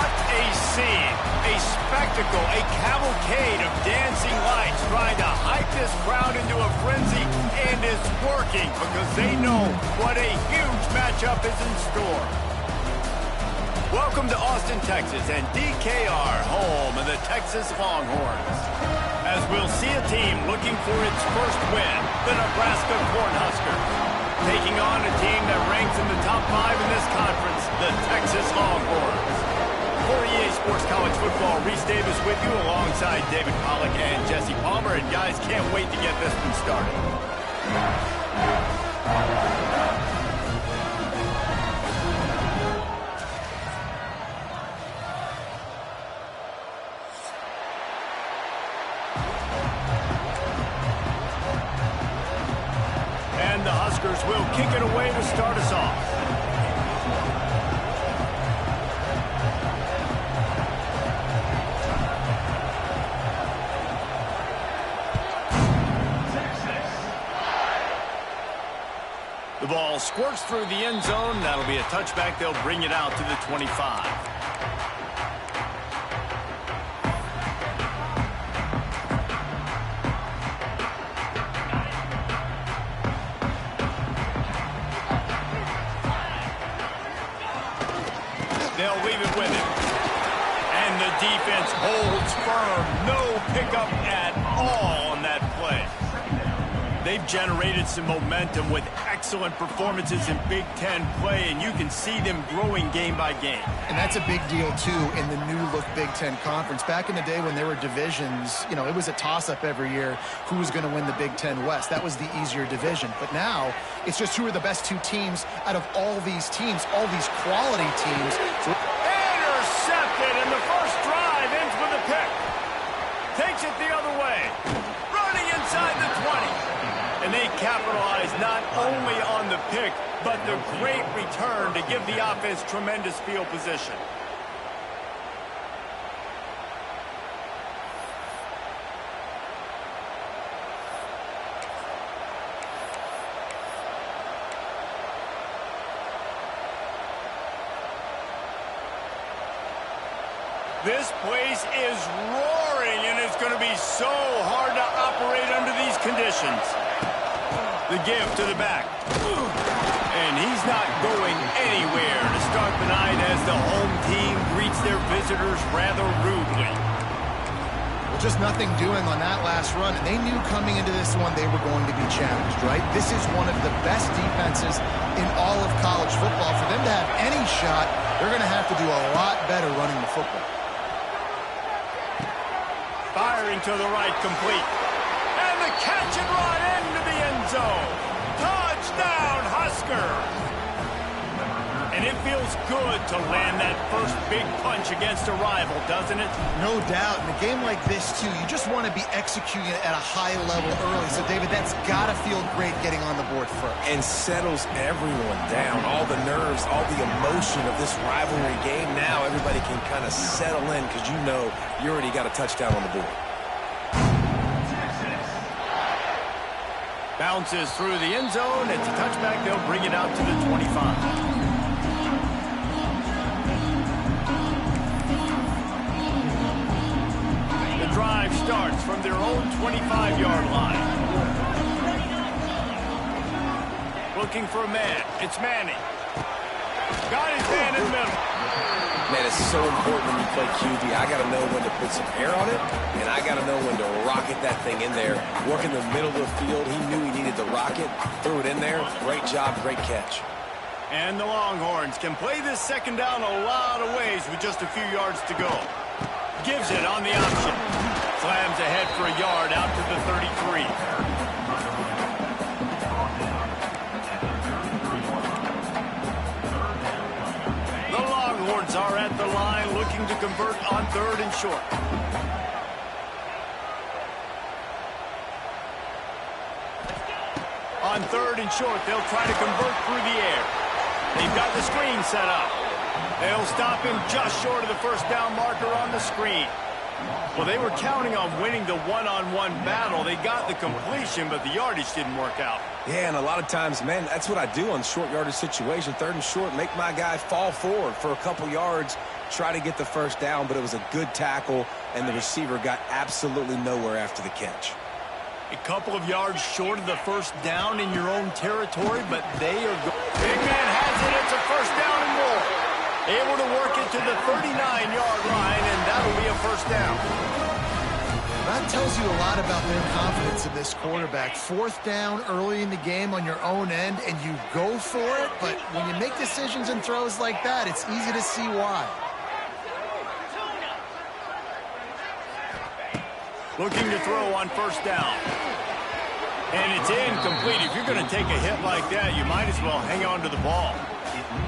What a scene, a spectacle, a cavalcade of dancing lights trying to hype this crowd into a frenzy, and it's working because they know what a huge matchup is in store. Welcome to Austin, Texas, and DKR, home of the Texas Longhorns. As we'll see a team looking for its first win, the Nebraska Cornhuskers, taking on a team that ranks in the top 5 in this conference, the Texas Longhorns. For EA Sports College Football, Reese Davis with you alongside David Pollack and Jesse Palmer. And guys, can't wait to get this one started. And the Huskers will kick it away to start us off. The ball squirts through the end zone. That'll be a touchback. They'll bring it out to the 25. They'll leave it with him. And the defense holds firm. No pickup at all on that play. They've generated some momentum with excellent performances in Big Ten play, and you can see them growing game by game. And that's a big deal, too, in the new-look Big Ten Conference. Back in the day when there were divisions, you know, it was a toss-up every year who was going to win the Big Ten West. That was the easier division. But now, it's just who are the best two teams out of all these teams, all these quality teams. Intercepted, and the first drive ends with a pick. Takes it the other way. Running inside the 20. And they capitalize not only on the pick, but the great return to give the offense tremendous field position. This place is roaring, and it's going to be so hard to operate under these conditions. The give to the back. And he's not going anywhere to start the night as the home team greets their visitors rather rudely. Well, just nothing doing on that last run. And they knew coming into this one they were going to be challenged, right? This is one of the best defenses in all of college football. For them to have any shot, they're going to have to do a lot better running the football. Firing to the right, complete. And the catch and run into the end zone. Touchdown, Huskers! And it feels good to land that first big punch against a rival, doesn't it? No doubt. In a game like this, too, you just want to be executing it at a high level early. So, David, that's got to feel great getting on the board first. And settles everyone down. All the nerves, all the emotion of this rivalry game. Now everybody can kind of settle in because you know you already got a touchdown on the board. Bounces through the end zone. It's a touchback. They'll bring it out to the 25. Drive starts from their own 25-yard line. Looking for a man. It's Manning. Got his man in the middle. Man, it's so important when you play QB. I got to know when to put some air on it, and I got to know when to rocket that thing in there. Work in the middle of the field. He knew he needed to rocket. Threw it in there. Great job, great catch. And the Longhorns can play this second down a lot of ways with just a few yards to go. Gives it on the option. Slams ahead for a yard out to the 33. The Longhorns are at the line looking to convert on 3rd and short. On 3rd and short, they'll try to convert through the air. They've got the screen set up. They'll stop him just short of the first down marker on the screen. Well, they were counting on winning the one-on-one battle. They got the completion, but the yardage didn't work out. Yeah, and a lot of times, man, that's what I do on short yardage situation. 3rd and short, make my guy fall forward for a couple yards, try to get the first down, but it was a good tackle, and the receiver got absolutely nowhere after the catch. A couple of yards short of the first down in your own territory, but they are Big man has it. It's a first down and more. Able to work it to the 39-yard line, and that'll be a first down. That tells you a lot about their confidence in this quarterback. Fourth down early in the game on your own end, and you go for it, but when you make decisions and throws like that, it's easy to see why. Looking to throw on first down. And it's incomplete. If you're going to take a hit like that, you might as well hang on to the ball.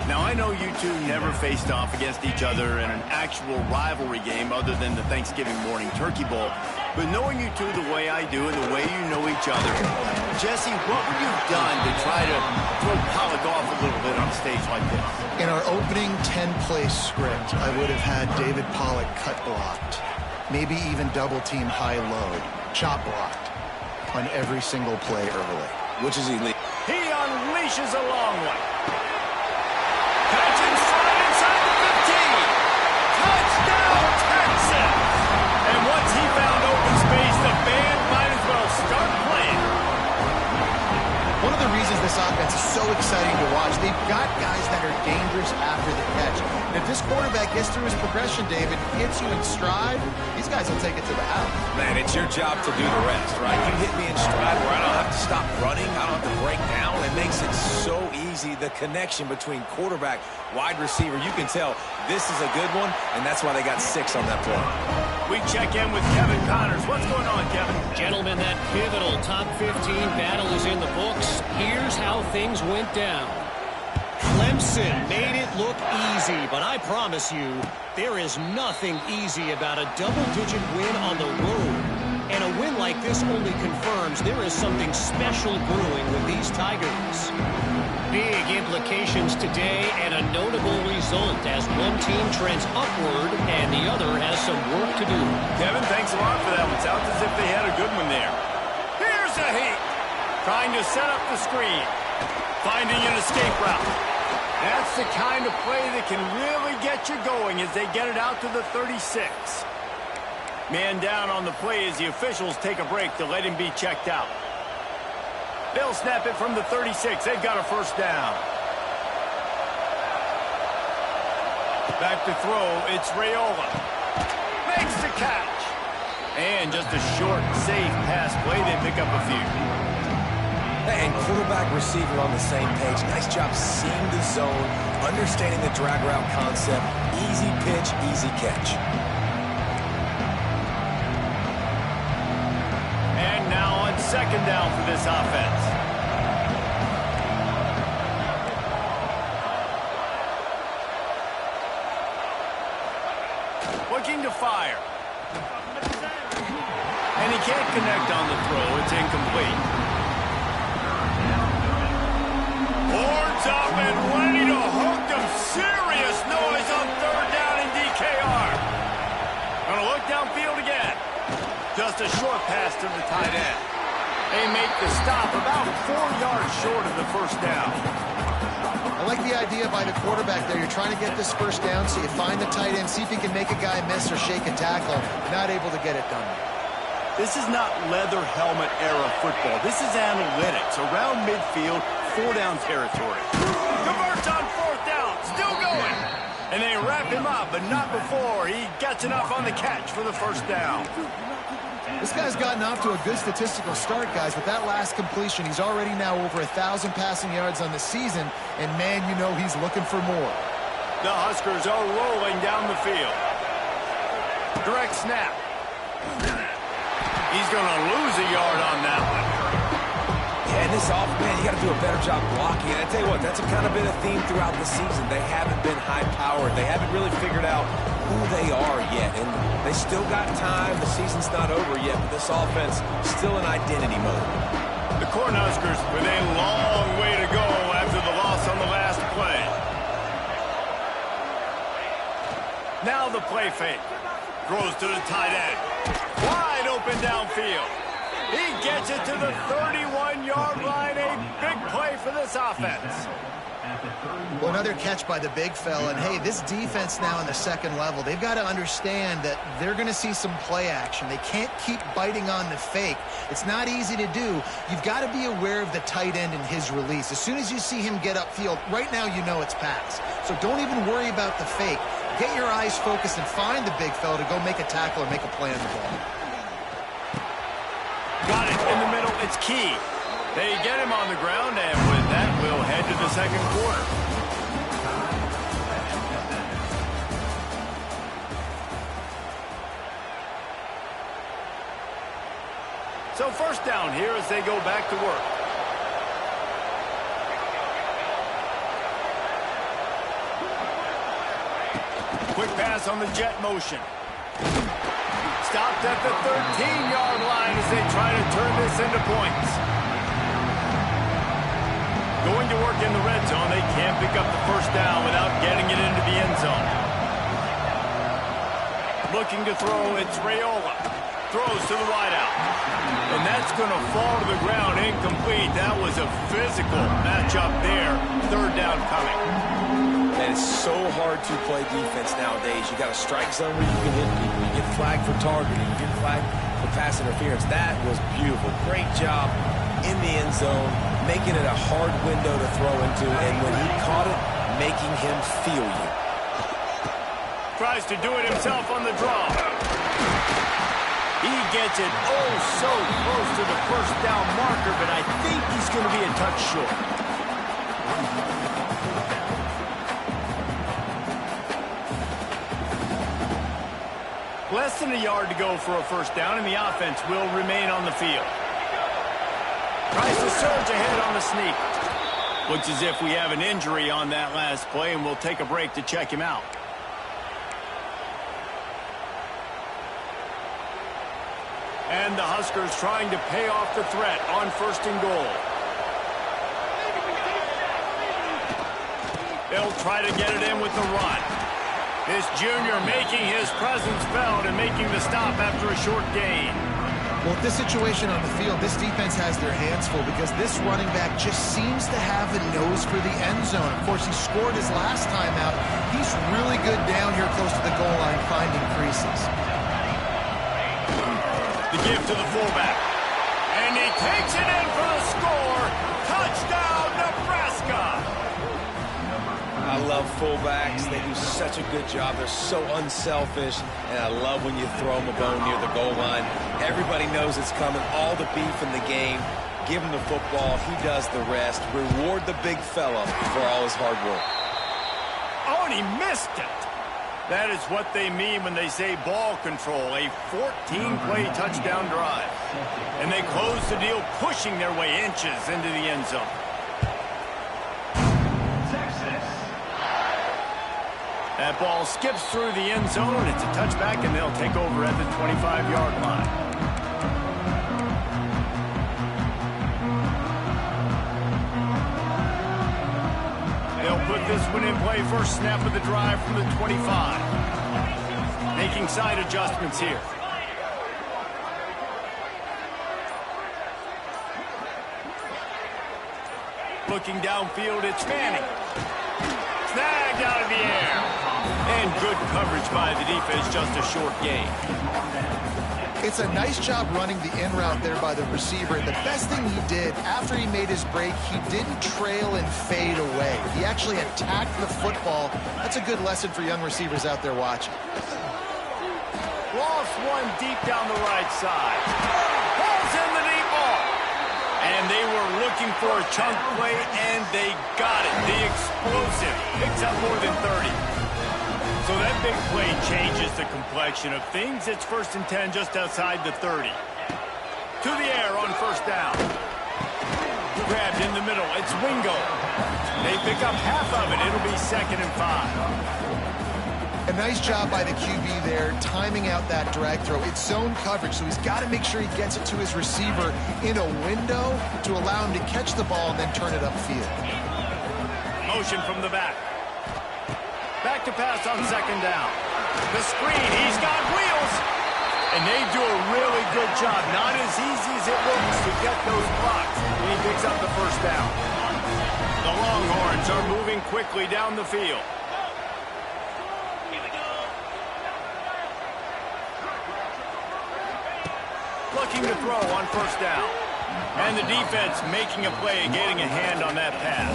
Now, I know you two never faced off against each other in an actual rivalry game other than the Thanksgiving morning Turkey Bowl. But knowing you two the way I do and the way you know each other, Jesse, what would you have done to try to throw Pollock off a little bit on a stage like this? In our opening 10-play script, I would have had David Pollock cut blocked. Maybe even double-team high-load, chop blocked on every single play early. Which is elite. He unleashes a long one. Catch inside the 15. Touchdown, Texas! And once he found open space, the band might as well start playing. One of the reasons this offense is so exciting to watch, they've got guys that are dangerous after the catch. And if this quarterback gets through his progression, David, hits you in stride, these guys will take it to the house. Man, it's your job to do the rest, right? You hit me in stride where I don't have to stop running. I don't have to break down. It makes it so easy, the connection between quarterback, wide receiver. You can tell this is a good one, and that's why they got 6 on that play. We check in with Kevin Connors. What's going on, Kevin? Gentlemen, that pivotal top 15 battle is in the books. Here's how things went down. Clemson made it look easy, but I promise you, there is nothing easy about a double-digit win on the road. And a win like this only confirms there is something special brewing with these Tigers. Big implications today and a notable result as one team trends upward and the other has some work to do. Kevin, thanks a lot for that one. Sounds as if they had a good one there. Here's a heat. Trying to set up the screen. Finding an escape route. That's the kind of play that can really get you going as they get it out to the 36. Man down on the play as the officials take a break to let him be checked out. They'll snap it from the 36. They've got a first down. Back to throw. It's Raiola. Makes the catch. And just a short, safe pass play. They pick up a few. And quarterback receiver on the same page. Nice job seeing the zone, understanding the drag route concept. Easy pitch, easy catch. And now on second down for this offense. Looking to fire. And he can't connect on the throw. It's incomplete. Horns up and ready to hook them. Serious noise on third down in DKR. Gonna look downfield again. Just a short pass to the tight end. They make the stop about 4 yards short of the first down. I like the idea by the quarterback there. You're trying to get this first down, so you find the tight end, see if he can make a guy miss or shake a tackle. Not able to get it done. This is not leather helmet era football. This is analytics. Around midfield, 4-down territory. Converts on 4th down. Still going. And they wrap him up, but not before he gets enough on the catch for the first down. This guy's gotten off to a good statistical start, guys. With that last completion, he's already now over 1,000 passing yards on the season. And, man, you know he's looking for more. The Huskers are rolling down the field. Direct snap. He's going to lose a yard on that one. Yeah, and this offense, man, you got to do a better job blocking. And I tell you what, that's kind of been a theme throughout the season. They haven't been high-powered. They haven't really figured out who they are yet. And they still got time. The season's not over yet, but this offense still in identity mode. The Cornhuskers with a long way to go after the loss on the last play. Now the play fake. Throws to the tight end. Wide open downfield. He gets it to the 31-yard line. A big play for this offense. Well, another catch by the big fella. And, hey, this defense now in the second level, they've got to understand that they're going to see some play action. They can't keep biting on the fake. It's not easy to do. You've got to be aware of the tight end and his release. As soon as you see him get upfield, right now you know it's pass. So don't even worry about the fake. Get your eyes focused and find the big fella to go make a tackle or make a play on the ball. Got it in the middle. It's Key. They get him on the ground, and with that, we'll head to the second quarter. So first down here as they go back to work. Quick pass on the jet motion. Stopped at the 13-yard line as they try to turn this into points. Going to work in the red zone. They can't pick up the first down without getting it into the end zone. Looking to throw, it's Raiola. Throws to the wideout. And that's going to fall to the ground incomplete. That was a physical matchup there. Third down coming. And it's so hard to play defense nowadays. You got a strike zone where you can hit people. You get flagged for targeting. You get flagged for pass interference. That was beautiful. Great job in the end zone, making it a hard window to throw into. And when he caught it, making him feel you. Tries to do it himself on the draw. He gets it oh so close to the first down marker, but I think he's going to be a touch short. Less than a yard to go for a first down, and the offense will remain on the field. Tries to surge ahead on the sneak. Looks as if we have an injury on that last play, and we'll take a break to check him out. And the Huskers trying to pay off the threat on first and goal. They'll try to get it in with the run. This junior making his presence felt and making the stop after a short gain. Well, with this situation on the field, this defense has their hands full because this running back just seems to have a nose for the end zone. Of course, he scored his last time out. He's really good down here close to the goal line finding creases. The give to the fullback. And he takes it in for the score. Touchdown, Nebraska! I love fullbacks. They do such a good job. They're so unselfish, and I love when you throw them a bone near the goal line. Everybody knows it's coming. All the beef in the game. Give him the football. He does the rest. Reward the big fella for all his hard work. Oh, and he missed it. That is what they mean when they say ball control. A 14-play touchdown drive. And they close the deal, pushing their way inches into the end zone. That ball skips through the end zone. It's a touchback, and they'll take over at the 25-yard line. They'll put this one in play. First snap of the drive from the 25. Making side adjustments here. Looking downfield, it's Fanning. Snagged out of the air. And good coverage by the defense, just a short gain. It's a nice job running the in route there by the receiver. And the best thing he did after he made his break, he didn't trail and fade away. He actually attacked the football. That's a good lesson for young receivers out there watching. Lost one deep down the right side. Pulls in the deep ball. And they were looking for a chunk play, and they got it. The explosive picks up more than 30. So that big play changes the complexion of things. It's 1st and 10 just outside the 30. To the air on first down. Grabbed in the middle. It's Wingo. They pick up half of it. It'll be 2nd and 5. A nice job by the QB there, timing out that drag throw. It's zone coverage, so he's got to make sure he gets it to his receiver in a window to allow him to catch the ball and then turn it upfield. Motion from the back. Back to pass on 2nd down. The screen, he's got wheels. And they do a really good job. Not as easy as it looks to get those blocks. And he picks up the first down. The Longhorns are moving quickly down the field. Looking to throw on first down. And the defense making a play, getting a hand on that pass.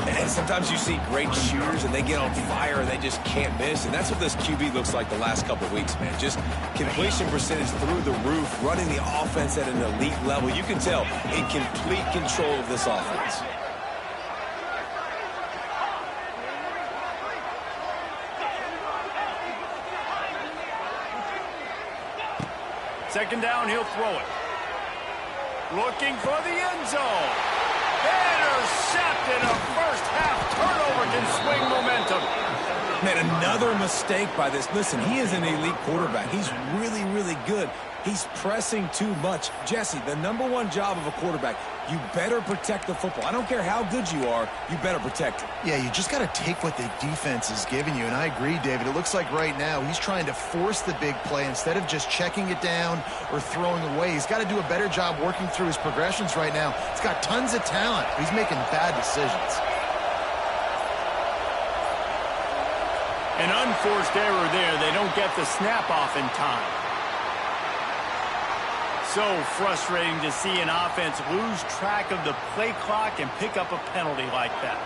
And sometimes you see great shooters and they get on fire and they just can't miss. And that's what this QB looks like the last couple of weeks, man. Just completion percentage through the roof, running the offense at an elite level. You can tell in complete control of this offense. Second down, he'll throw it. Looking for the end zone. Intercepted. A first half turnover can swing momentum. Man, another mistake by this. Listen, he is an elite quarterback. He's really, really good. He's pressing too much. Jesse, the #1 job of a quarterback, you better protect the football. I don't care how good you are, you better protect it. Yeah, you just got to take what the defense is giving you. And I agree, David. It looks like right now he's trying to force the big play instead of just checking it down or throwing away. He's got to do a better job working through his progressions right now. He's got tons of talent. He's making bad decisions. An unforced error there. They don't get the snap off in time. So frustrating to see an offense lose track of the play clock and pick up a penalty like that.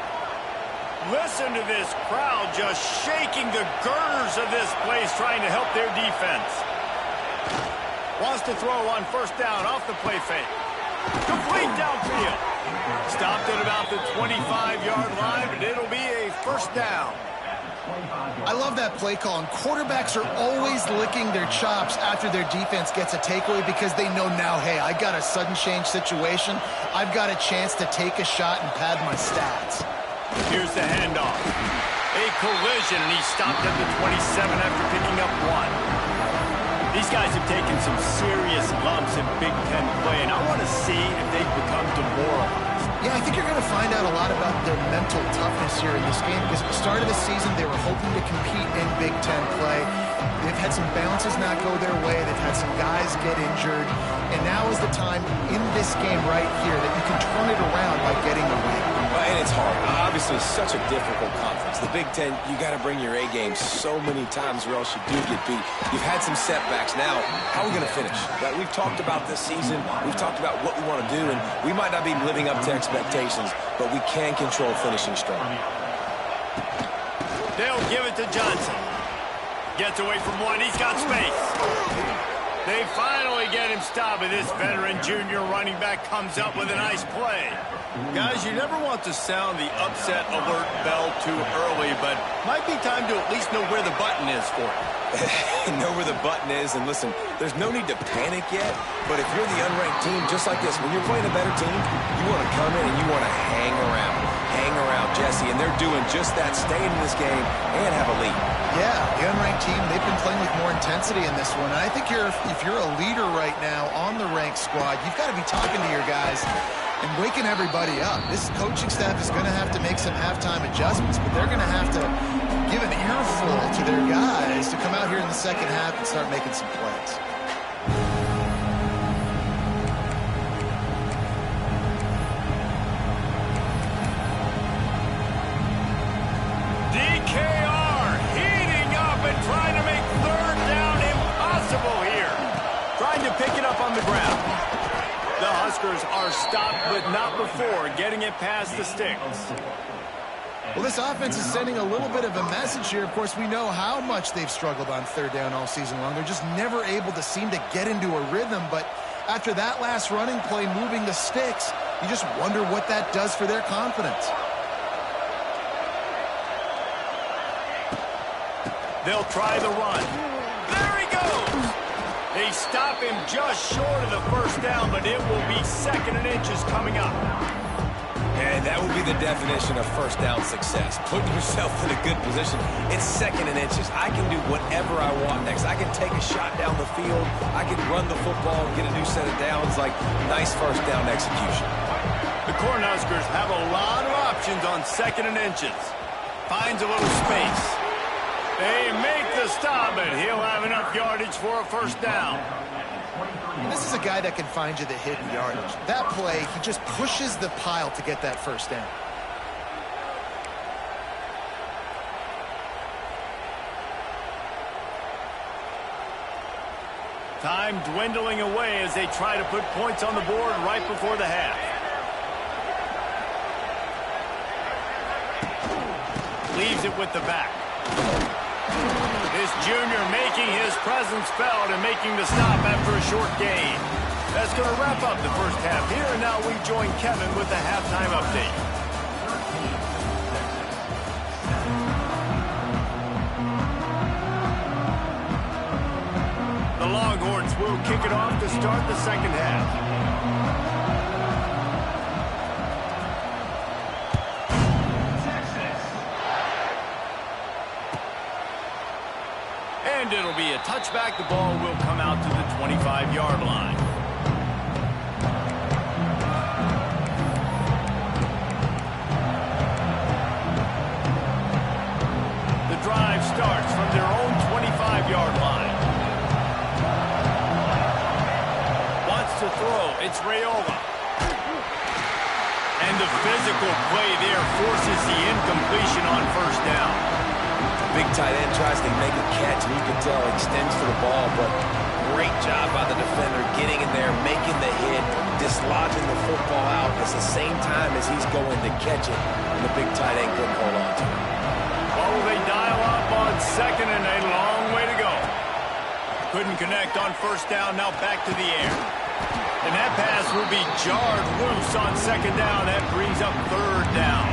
Listen to this crowd just shaking the girders of this place trying to help their defense. Wants to throw on first down off the play fake. Complete downfield. Stopped at about the 25-yard line, but it'll be a first down. I love that play call, and quarterbacks are always licking their chops after their defense gets a takeaway because they know now, hey, I got a sudden change situation. I've got a chance to take a shot and pad my stats. Here's the handoff. A collision, and he stopped at the 27 after picking up 1. These guys have taken some serious lumps in Big Ten play, and I want to see if they've become demoralized. Yeah, I think you're going to find out a lot about their mental toughness here in this game because at the start of the season, they were hoping to compete in Big Ten play. They've had some bounces not go their way. They've had some guys get injured. And now is the time in this game right here that you can turn it around by getting a win. And it's hard. Obviously, it's such a difficult conference. The Big Ten, you got to bring your A game so many times or else you do get beat. You've had some setbacks. Now, how are we going to finish? We've talked about this season. We've talked about what we want to do, and we might not be living up to expectations, but we can control finishing strong. They'll give it to Johnson. Gets away from one. He's got space. They finally get him stopped, and this veteran junior running back comes up with a nice play. Guys, you never want to sound the upset alert bell too early, but might be time to at least know where the button is for it. Know where the button is, and listen, there's no need to panic yet, but if you're the unranked team, just like this, when you're playing a better team, you want to come in and you want to hang around, Jesse, and they're doing just that, staying in this game and have a lead. Yeah, the unranked team, they've been playing with more intensity in this one, and I think if you're a leader right now on the ranked squad, you've got to be talking to your guys and waking everybody up. This coaching staff is going to have to make some halftime adjustments, but they're going to have to give an earful to their guys to come out here in the second half and start making some plays. DKR heating up and trying to make third down impossible here. Trying to pick it up on the ground. The Huskers are stopped, but not before getting it past the sticks. Well, this offense is sending a little bit of a message here. Of course, we know how much they've struggled on third down all season long. They're just never able to seem to get into a rhythm. But after that last running play moving the sticks, you just wonder what that does for their confidence. They'll try the run. There he goes! They stop him just short of the first down, but it will be second and inches coming up. And that will be the definition of first down success. Putting yourself in a good position. It's second and inches. I can do whatever I want next. I can take a shot down the field. I can run the football and get a new set of downs. Like, nice first down execution. The Cornhuskers have a lot of options on second and inches. Finds a little space. They make the stop, and he'll have enough yardage for a first down. This is a guy that can find you the hidden yardage. That play, he just pushes the pile to get that first down. Time dwindling away as they try to put points on the board right before the half. Leaves it with the back. This junior making his presence felt and making the stop after a short gain. That's going to wrap up the first half here, and now we join Kevin with the halftime update. The Longhorns will kick it off to start the second half. And it'll be a touchback. The ball will come out to the 25-yard line. The drive starts from their own 25-yard line. Wants to throw. It's Raiola. And the physical play there forces the incompletion on first down. Big tight end tries to make a catch, and you can tell extends for the ball, but great job by the defender getting in there, making the hit, dislodging the football out at the same time as he's going to catch it, and the big tight end couldn't hold on to it. Oh, they dial up on second, and a long way to go. Couldn't connect on first down, now back to the air. And that pass will be jarred loose on second down. That brings up third down.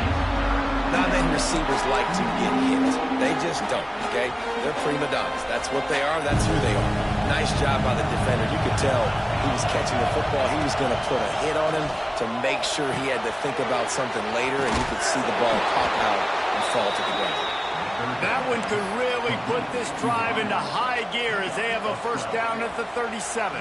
Not many receivers like to get hit. They just don't, okay? They're prima donnas. That's what they are. That's who they are. Nice job by the defender. You could tell he was catching the football. He was going to put a hit on him to make sure he had to think about something later, and you could see the ball pop out and fall to the ground. That one could really put this drive into high gear as they have a first down at the 37.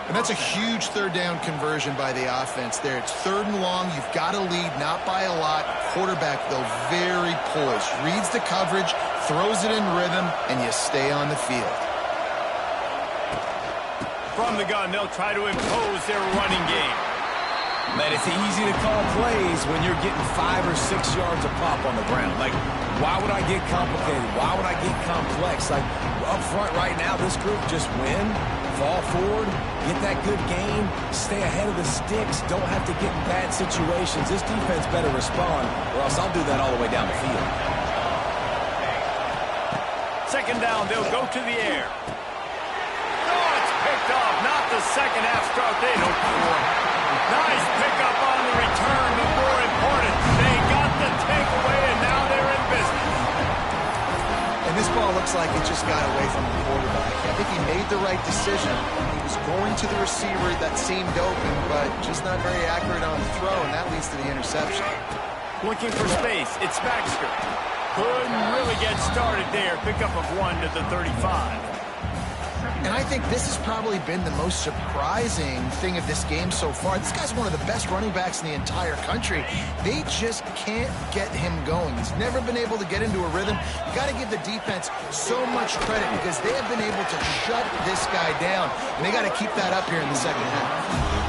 And that's a huge third down conversion by the offense there. It's third and long. You've got to lead, not by a lot. Quarterback, though, very poised. Reads the coverage, throws it in rhythm, and you stay on the field. From the gun, they'll try to impose their running game. Man, it's easy to call plays when you're getting 5 or 6 yards of pop on the ground. Like, why would I get complicated? Why would I get complex? Like, up front right now, this group just win, fall forward, get that good gain, stay ahead of the sticks, don't have to get in bad situations. This defense better respond, or else I'll do that all the way down the field. Second down, they'll go to the air. Oh, it's picked off. Not the second half start they hoped for. Nice pickup on the return, but more important, they got the takeaway, and now they're in business. And this ball looks like it just got away from the quarterback. I think he made the right decision. He was going to the receiver that seemed open, but just not very accurate on the throw, and that leads to the interception. Looking for space, it's Baxter. Couldn't really get started there. Pickup of 1 to the 35. And I think this has probably been the most surprising thing of this game so far. This guy's one of the best running backs in the entire country. They just can't get him going. He's never been able to get into a rhythm. You got to give the defense so much credit because they have been able to shut this guy down. And they got to keep that up here in the second half.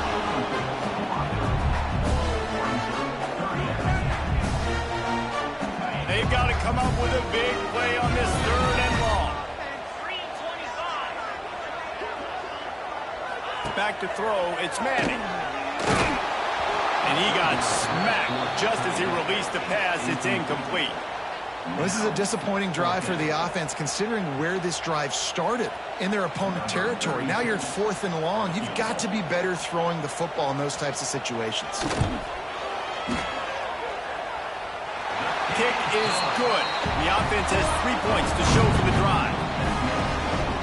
They've got to come up with a big play on this third and long. Back to throw, it's Manning. And he got smacked just as he released the pass. It's incomplete. Well, this is a disappointing drive for the offense considering where this drive started in their opponent territory. Now you're at 4th and long. You've got to be better throwing the football in those types of situations. Kick is good. The offense has 3 points to show for the drive.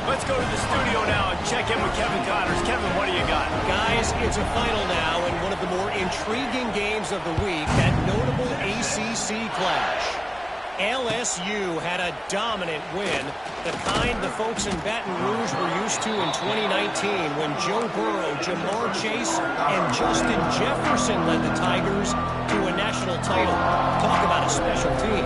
Let's go to the studio now and check in with Kevin Connors. Kevin, what do you got? Guys, it's a final now in one of the more intriguing games of the week, that notable ACC clash. LSU had a dominant win, the kind the folks in Baton Rouge were used to in 2019 when Joe Burrow, Jamar Chase, and Justin Jefferson led the Tigers to a national title. Talk about a special team.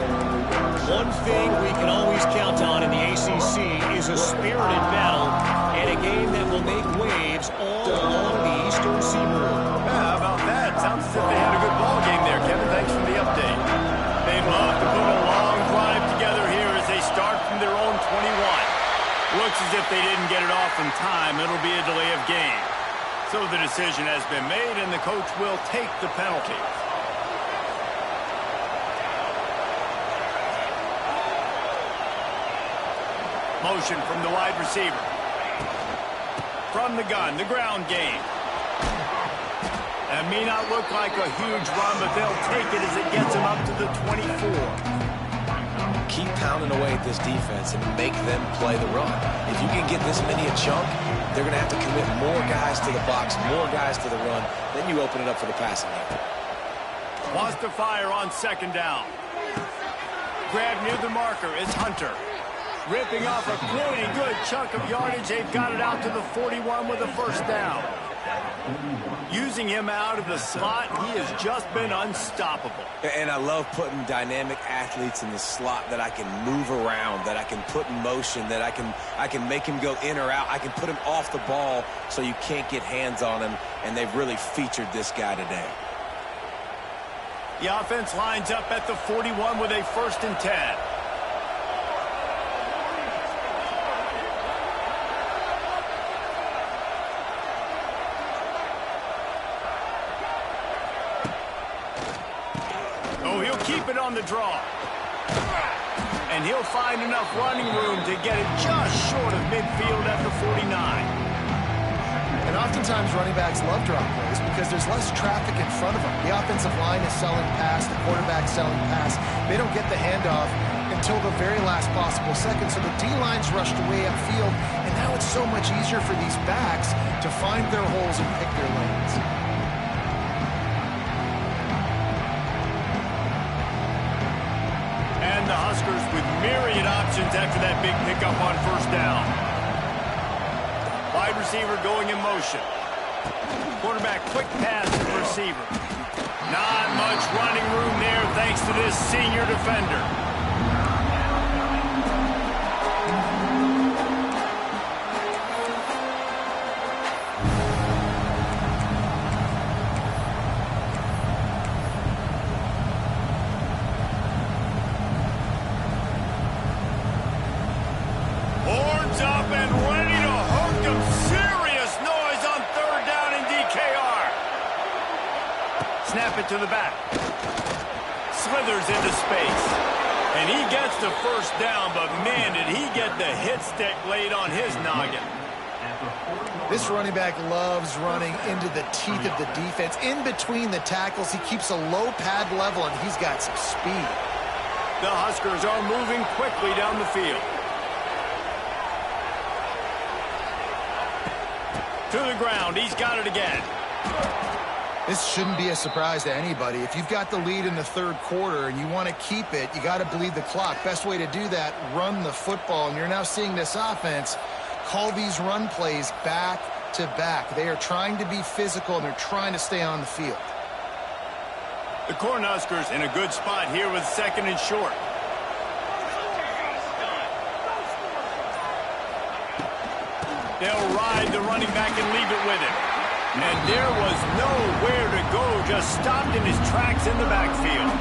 One thing we can always count on in the ACC is a spirited battle and a game that will make waves all along the Eastern Seaboard. Yeah, how about that? Sounds as if they had a good ball game there, Kevin. Thanks for the update. They'd love to put a long drive together here as they start from their own 21. Looks as if they didn't get it off in time. It'll be a delay of game. So the decision has been made, and the coach will take the penalty. Motion from the wide receiver. From the gun, the ground game. That may not look like a huge run, but they'll take it as it gets them up to the 24. Keep pounding away at this defense and make them play the run. If you can get this many a chunk, they're going to have to commit more guys to the box, more guys to the run. Then you open it up for the passing game. Wants to fire on second down. Grab near the marker is Hunter. Ripping off a pretty good chunk of yardage. They've got it out to the 41 with a first down. Using him out of the slot, he has just been unstoppable. And I love putting dynamic athletes in the slot that I can move around, that I can put in motion, that I can make him go in or out. I can put him off the ball so you can't get hands on him, and they've really featured this guy today. The offense lines up at the 41 with a 1st and 10. Keep it on the draw. And he'll find enough running room to get it just short of midfield at the 49. And oftentimes running backs love drop plays because there's less traffic in front of them. The offensive line is selling pass, the quarterback's selling pass. They don't get the handoff until the very last possible second. So the D-line's rushed away upfield, and now it's so much easier for these backs to find their holes and pick their lanes. The Huskers with myriad options after that big pickup on first down. Wide receiver going in motion. Quarterback quick pass to the receiver. Not much running room there thanks to this senior defender. To the back. Slithers into space. And he gets the first down, but man, did he get the hit stick laid on his noggin. This running back loves running into the teeth of the defense. In between the tackles, he keeps a low pad level, and he's got some speed. The Huskers are moving quickly down the field. To the ground. He's got it again. This shouldn't be a surprise to anybody. If you've got the lead in the third quarter and you want to keep it, you got to bleed the clock. Best way to do that, run the football. And you're now seeing this offense call these run plays back to back. They are trying to be physical, and they're trying to stay on the field. The Cornhuskers in a good spot here with 2nd and short. They'll ride the running back and leave it with him. And there was nowhere to go, just stopped in his tracks in the backfield.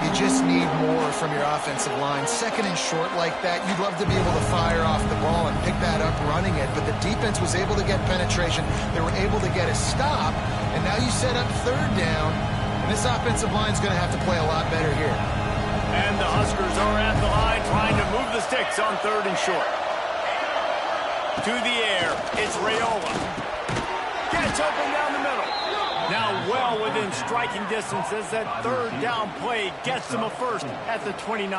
You just need more from your offensive line. 2nd and short like that, you'd love to be able to fire off the ball and pick that up running it, but the defense was able to get penetration. They were able to get a stop, and now you set up 3rd down, and this offensive line is going to have to play a lot better here. And the Huskers are at the line trying to move the sticks on 3rd and short. To the air, it's Raiola. Gets open down the middle. Now well within striking distance as that 3rd down play gets them a first at the 29.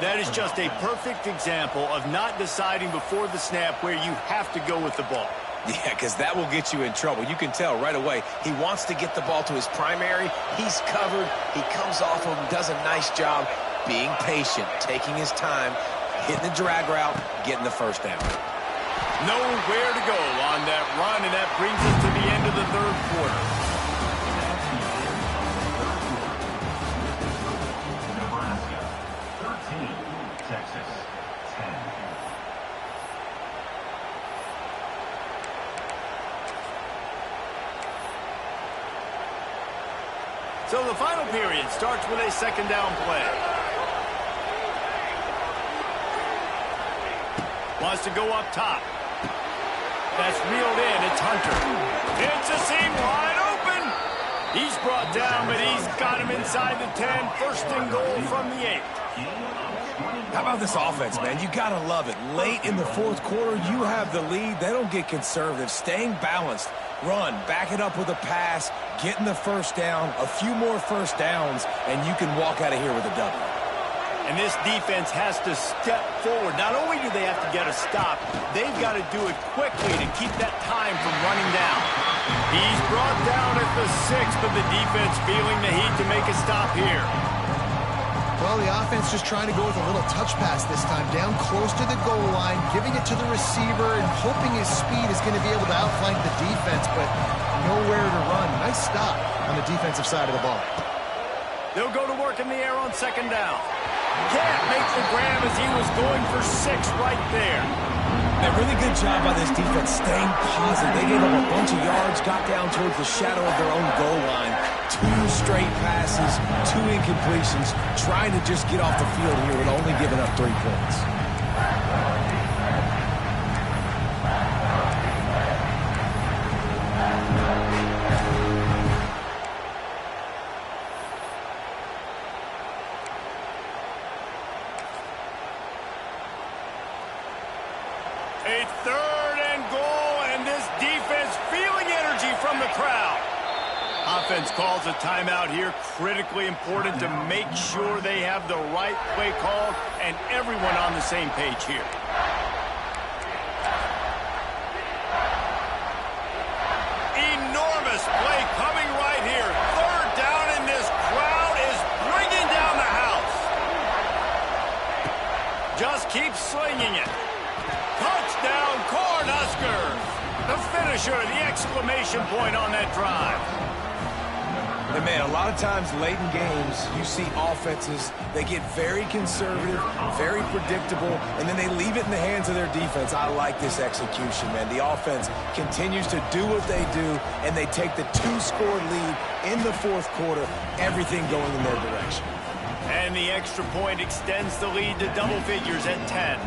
That is just a perfect example of not deciding before the snap where you have to go with the ball. Yeah, because that will get you in trouble. You can tell right away he wants to get the ball to his primary. He's covered. He comes off of him, does a nice job being patient, taking his time, hitting the drag route, getting the first down. Nowhere to go on that run, and that brings us to the end of the third quarter. Nebraska 13, Texas 10. So the final period starts with a second down play. Wants to go up top. That's reeled in. It's Hunter. It's a seam wide open. He's brought down, but he's got him inside the 10. First and goal from the 8. How about this offense, man? You got to love it. Late in the fourth quarter, you have the lead. They don't get conservative. Staying balanced. Run, back it up with a pass, getting the first down, a few more first downs, and you can walk out of here with a W. And this defense has to step forward. Not only do they have to get a stop, they've got to do it quickly to keep that time from running down. He's brought down at the 6th, but the defense feeling the heat to make a stop here. Well, the offense just trying to go with a little touch pass this time, down close to the goal line, giving it to the receiver and hoping his speed is going to be able to outflank the defense, but nowhere to run. Nice stop on the defensive side of the ball. They'll go to work in the air on second down. Can't make the grab as he was going for 6 right there. A really good job by this defense staying positive. They gave up a bunch of yards, got down towards the shadow of their own goal line. 2 straight passes, 2 incompletions, trying to just get off the field here with only giving up 3 points. A third and goal, and this defense feeling energy from the crowd. Offense calls a timeout here. Critically important to make sure they have the right play called and everyone on the same page here. Enormous play coming right here. Third down, and this crowd is bringing down the house. Just keep slinging it. Touchdown, Cornhuskers! The finisher, the exclamation point on that drive. And man, a lot of times late in games, you see offenses, they get very conservative, very predictable, and then they leave it in the hands of their defense. I like this execution, man. The offense continues to do what they do, and they take the 2-score lead in the fourth quarter, everything going in their direction. And the extra point extends the lead to double figures at 10.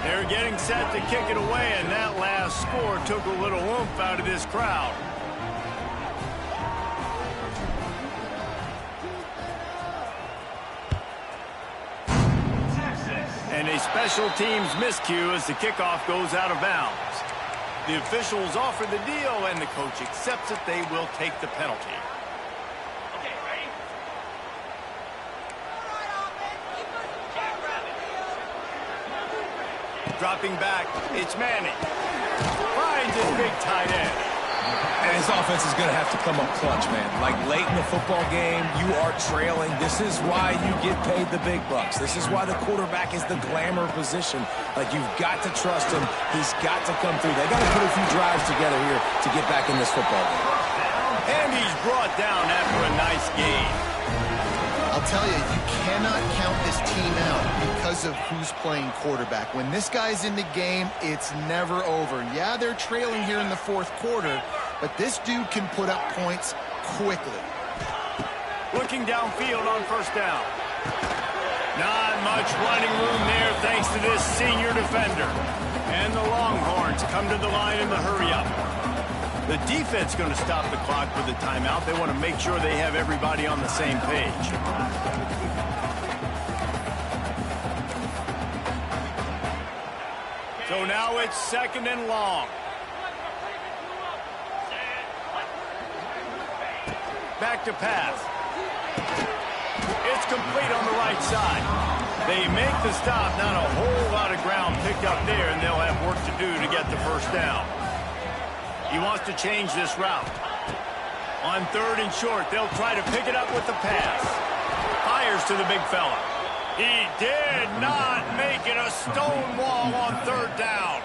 They're getting set to kick it away, and that last score took a little oomph out of this crowd. And a special teams miscue as the kickoff goes out of bounds. The officials offer the deal, and the coach accepts it. They will take the penalty. Dropping back, it's Manning. Finds his big tight end. And his offense is going to have to come up clutch, man. Like late in the football game, you are trailing. This is why you get paid the big bucks. This is why the quarterback is the glamour position. Like, you've got to trust him. He's got to come through. They got to put a few drives together here to get back in this football game. And he's brought down after a nice gain. I'll tell you, you cannot count this team out because of who's playing quarterback. When this guy's in the game, it's never over. Yeah, they're trailing here in the fourth quarter, but this dude can put up points quickly. Looking downfield on first down. Not much running room there thanks to this senior defender. And the Longhorns come to the line in the hurry-up. The defense going to stop the clock with a timeout. They want to make sure they have everybody on the same page. So now it's second and long. Back to pass. It's complete on the right side. They make the stop. Not a whole lot of ground picked up there, and they'll have work to do to get the first down. He wants to change this route. On 3rd and short, they'll try to pick it up with the pass. Fires to the big fella. He did not make it a stone wall on 3rd down.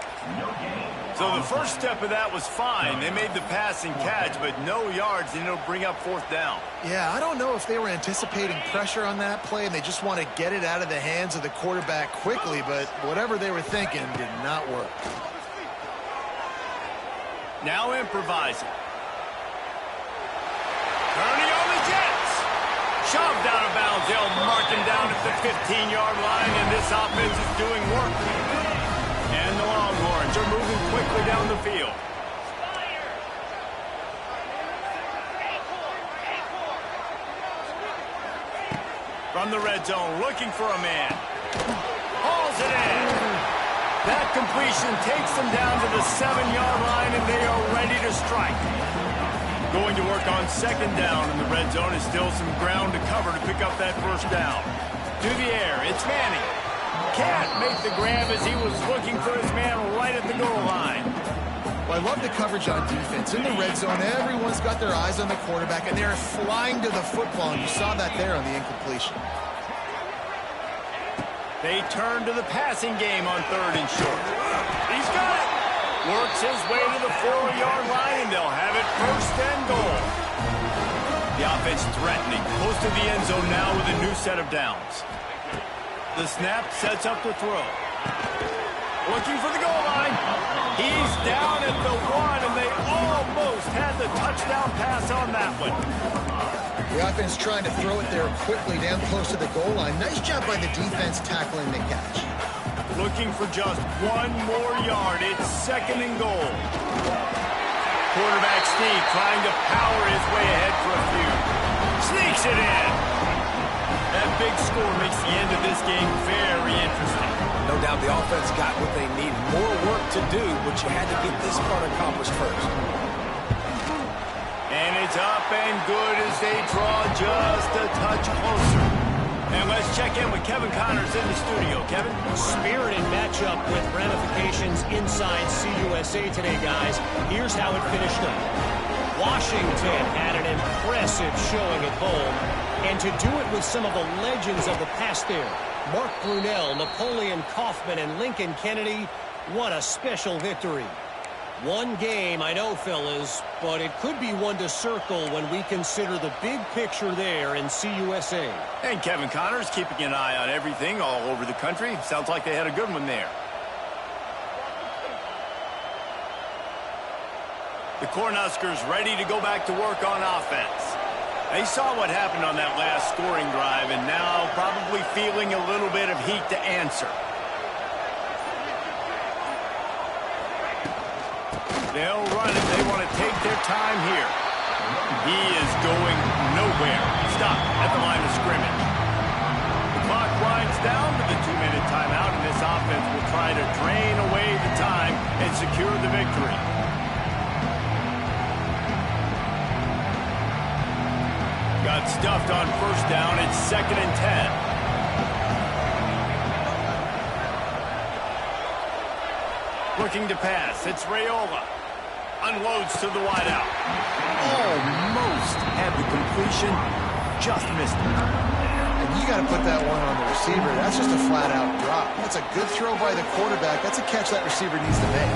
So the first step of that was fine. They made the pass and catch, but no yards, and it'll bring up 4th down. Yeah, I don't know if they were anticipating pressure on that play, and they just want to get it out of the hands of the quarterback quickly, but whatever they were thinking did not work. Now improvising. Turning on the Jets. Shoved out of bounds. They'll mark him down at the 15-yard line, and this offense is doing work. And the Longhorns are moving quickly down the field. From the red zone, looking for a man. Hauls it in. That completion takes them down to the 7-yard line, and they are ready to strike. Going to work on 2nd down in the red zone is still some ground to cover to pick up that 1st down. To the air, it's Manning. Can't make the grab as he was looking for his man right at the goal line. Well, I love the coverage on defense. In the red zone, everyone's got their eyes on the quarterback, and they're flying to the football, and you saw that there on the incompletion. They turn to the passing game on 3rd and short. He's got it. Works his way to the 4-yard line, and they'll have it 1st and goal. The offense threatening. Close to the end zone now with a new set of downs. The snap sets up the throw. Looking for the goal line. He's down at the 1, and they almost had the touchdown pass on that one. The offense trying to throw it there quickly down close to the goal line. Nice job by the defense tackling the catch. Looking for just 1 more yard. It's 2nd and goal. Quarterback sneak trying to power his way ahead for a few. Sneaks it in. That big score makes the end of this game very interesting. No doubt the offense got what they need. More work to do, but you had to get this part accomplished first. And it's up and good as they draw just a touch closer. And let's check in with Kevin Connors in the studio. Kevin? Spirited matchup with ramifications inside CUSA today, guys. Here's how it finished up. Washington had an impressive showing at home, and to do it with some of the legends of the past there. Mark Brunell, Napoleon Kaufman, and Lincoln Kennedy. What a special victory. One game, I know, fellas, but it could be one to circle when we consider the big picture there in CUSA. And Kevin Connors keeping an eye on everything all over the country. Sounds like they had a good one there. The Cornhuskers ready to go back to work on offense. They saw what happened on that last scoring drive, and now probably feeling a little bit of heat to answer. They'll run it. They want to take their time here. He is going nowhere. Stop at the line of scrimmage. The clock winds down to the 2-minute timeout, and this offense will try to drain away the time and secure the victory. Got stuffed on 1st down. It's 2nd and 10. Looking to pass. It's Raiola. Unloads to the wideout. Almost had the completion. Just missed it. And you got to put that one on the receiver. That's just a flat-out drop. That's a good throw by the quarterback. That's a catch that receiver needs to make.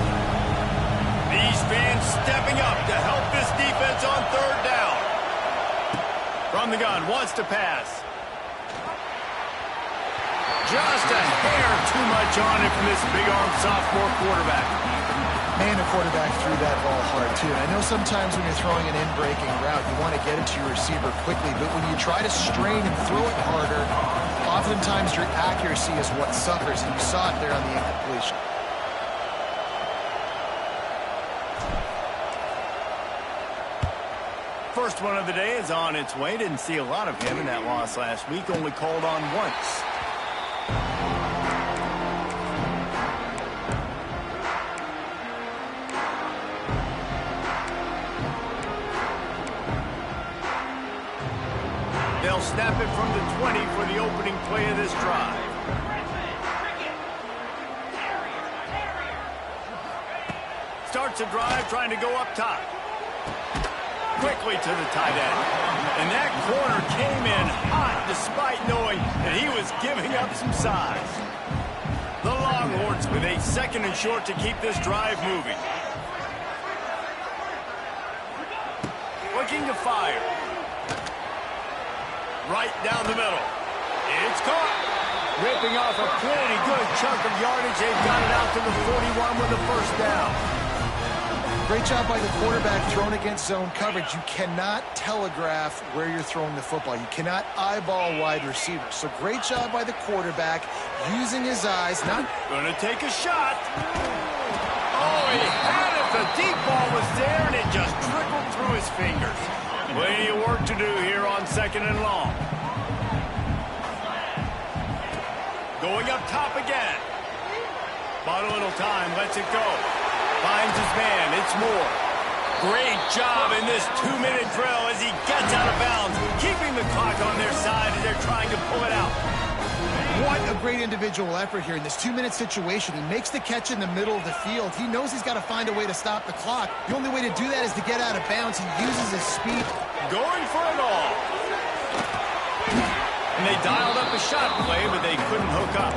These fans stepping up to help this defense on 3rd down. From the gun, wants to pass. Just a hair too much on it from this big-arm sophomore quarterback. Man, the quarterback threw that ball hard, too. And I know sometimes when you're throwing an in-breaking route, you want to get it to your receiver quickly. But when you try to strain and throw it harder, oftentimes your accuracy is what suffers. And you saw it there on the incompletion. First one of the day is on its way. Didn't see a lot of him in that loss last week. Only called on once. They'll snap it from the 20 for the opening play of this drive. Start starts a drive trying to go up top. Quickly to the tight end. And that corner came in hot despite knowing that he was giving up some size. The Longhorns with a 2nd and short to keep this drive moving. Looking to fire. Right down the middle. It's caught. Ripping off a pretty good chunk of yardage. They've got it out to the 41 with a first down. Great job by the quarterback thrown against zone coverage. You cannot telegraph where you're throwing the football. You cannot eyeball wide receivers. So great job by the quarterback using his eyes. Not going to take a shot. Oh, he had it. The deep ball was there, and it just trickled through his fingers. Plenty of work to do here on 2nd and long. Going up top again. Bought a little time. Lets it go. Finds his man. It's Moore. Great job in this 2-minute drill as he gets out of bounds, keeping the clock on their side as they're trying to pull it out. What a great individual effort here in this 2-minute situation. He makes the catch in the middle of the field. He knows he's got to find a way to stop the clock. The only way to do that is to get out of bounds. He uses his speed. Going for it all. And they dialed up a shot play, but they couldn't hook up.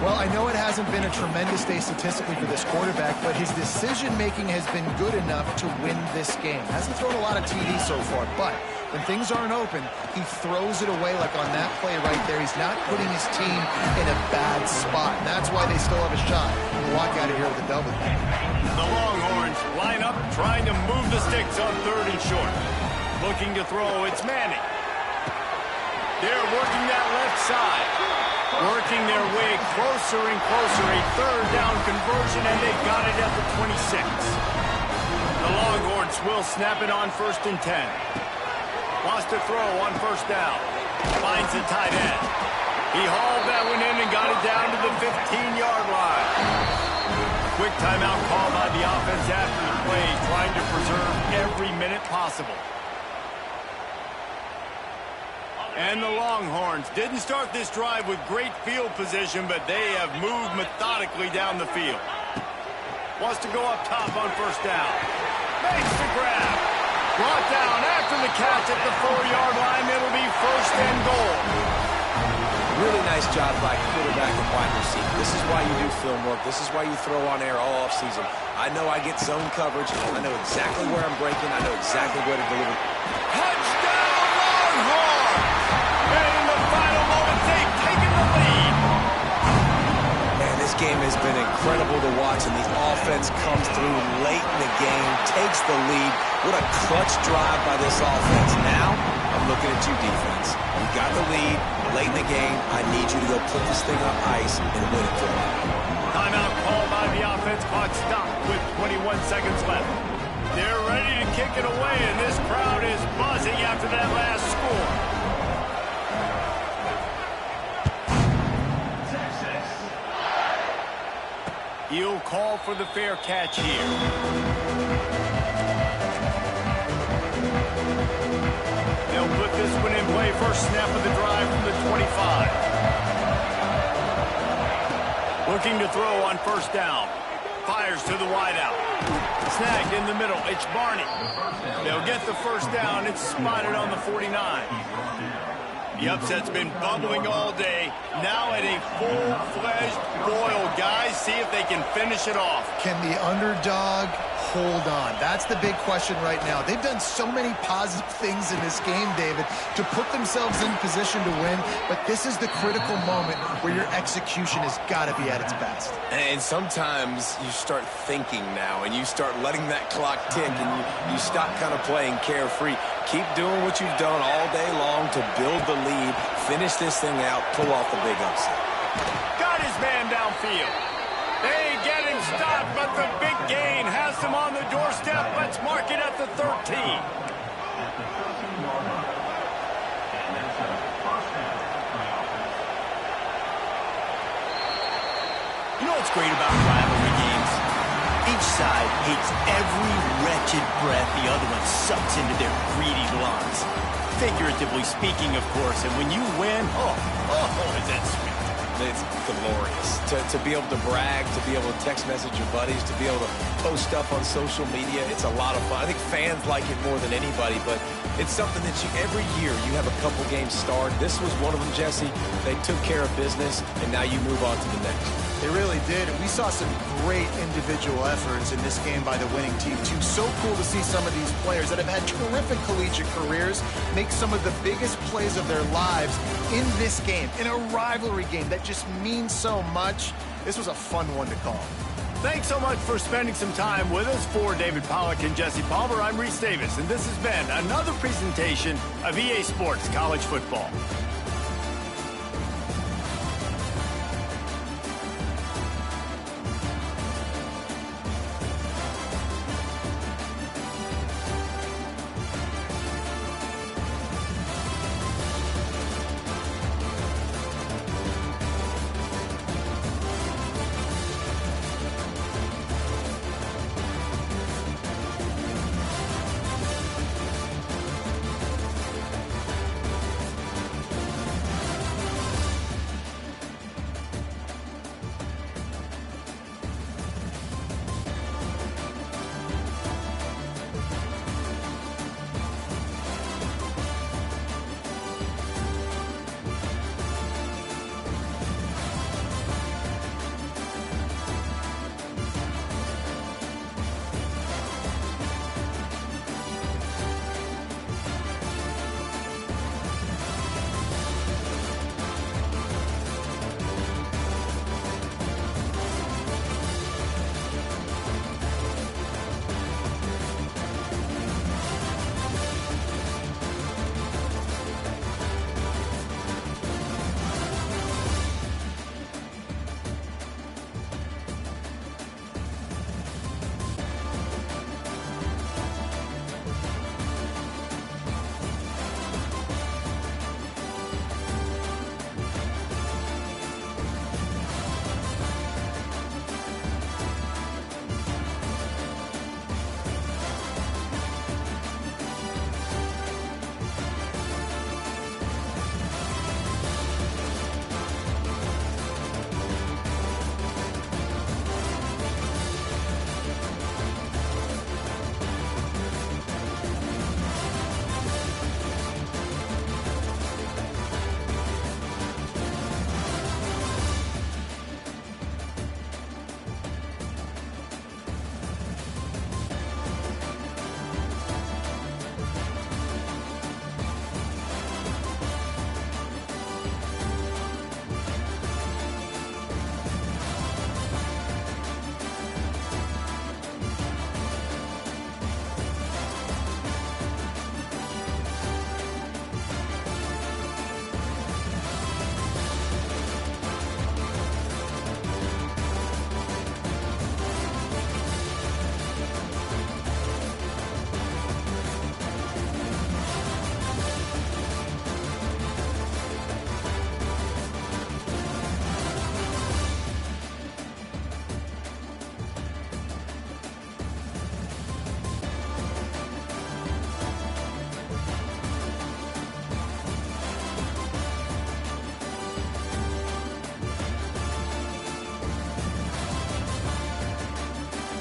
Well, I know it hasn't been a tremendous day statistically for this quarterback, but his decision-making has been good enough to win this game. Hasn't thrown a lot of TDs so far, but when things aren't open, he throws it away like on that play right there. He's not putting his team in a bad spot, and that's why they still have a shot to walk out of here with a W. The Longhorns line up, trying to move the sticks on 3rd and short. Looking to throw, it's Manning. They're working that left side. Working their way closer and closer. A 3rd down conversion, and they've got it at the 26. The Longhorns will snap it on 1st and 10. Wants to throw on 1st down. Finds the tight end. He hauled that one in and got it down to the 15-yard line. Quick timeout call by the offense after the play, trying to preserve every minute possible. And the Longhorns didn't start this drive with great field position, but they have moved methodically down the field. Wants to go up top on 1st down. Makes the grab. Brought down after the catch at the 4-yard line. It'll be 1st and goal. Really nice job by quarterback and wide receiver. This is why you do film work. This is why you throw on air all offseason. I know I get zone coverage. I know exactly where I'm breaking. I know exactly where to deliver. Touchdown, Longhorns! And in the final moments, they've taken the lead. Man, this game has been incredible to watch, and the offense comes through late in the game, takes the lead. What a clutch drive by this offense. Now, I'm looking at you, defense. You got the lead late in the game. I need you to go put this thing on ice and win it for me. Timeout called by the offense. Clock stopped with 21 seconds left. They're ready to kick it away, and this crowd is buzzing after that last score. He'll call for the fair catch here. They'll put this one in play. First snap of the drive from the 25. Looking to throw on 1st down. Fires to the wideout. Snagged in the middle. It's Barney. They'll get the 1st down. It's spotted on the 49. The upset's been bubbling all day. Now at a full-fledged boil. Guys, see if they can finish it off. Can the underdog hold on? That's the big question right now. They've done so many positive things in this game, David, to put themselves in position to win, but this is the critical moment where your execution has got to be at its best. And sometimes you start thinking now, and you start letting that clock tick, and you stop kind of playing carefree. Keep doing what you've done all day long to build the lead, finish this thing out, pull off the big upset. Got his man downfield. They get him stopped, but the big gain has him on the doorstep. Let's mark it at the 13. You know what's great about rivalry games? Each side hates every wretched breath the other one sucks into their greedy lungs. Figuratively speaking, of course, and when you win, oh, is that sweet. It's glorious to be able to brag, to be able to text message your buddies, to be able to post stuff on social media. It's a lot of fun. I think fans like it more than anybody, but it's something that every year you have a couple games starred. This was one of them, Jesse. They took care of business, and now you move on to the next. They really did. We saw some great individual efforts in this game by the winning team, too. So cool to see some of these players that have had terrific collegiate careers make some of the biggest plays of their lives in this game, in a rivalry game that just means so much. This was a fun one to call. Thanks so much for spending some time with us. For David Pollack and Jesse Palmer, I'm Reese Davis, and this has been another presentation of EA Sports College Football.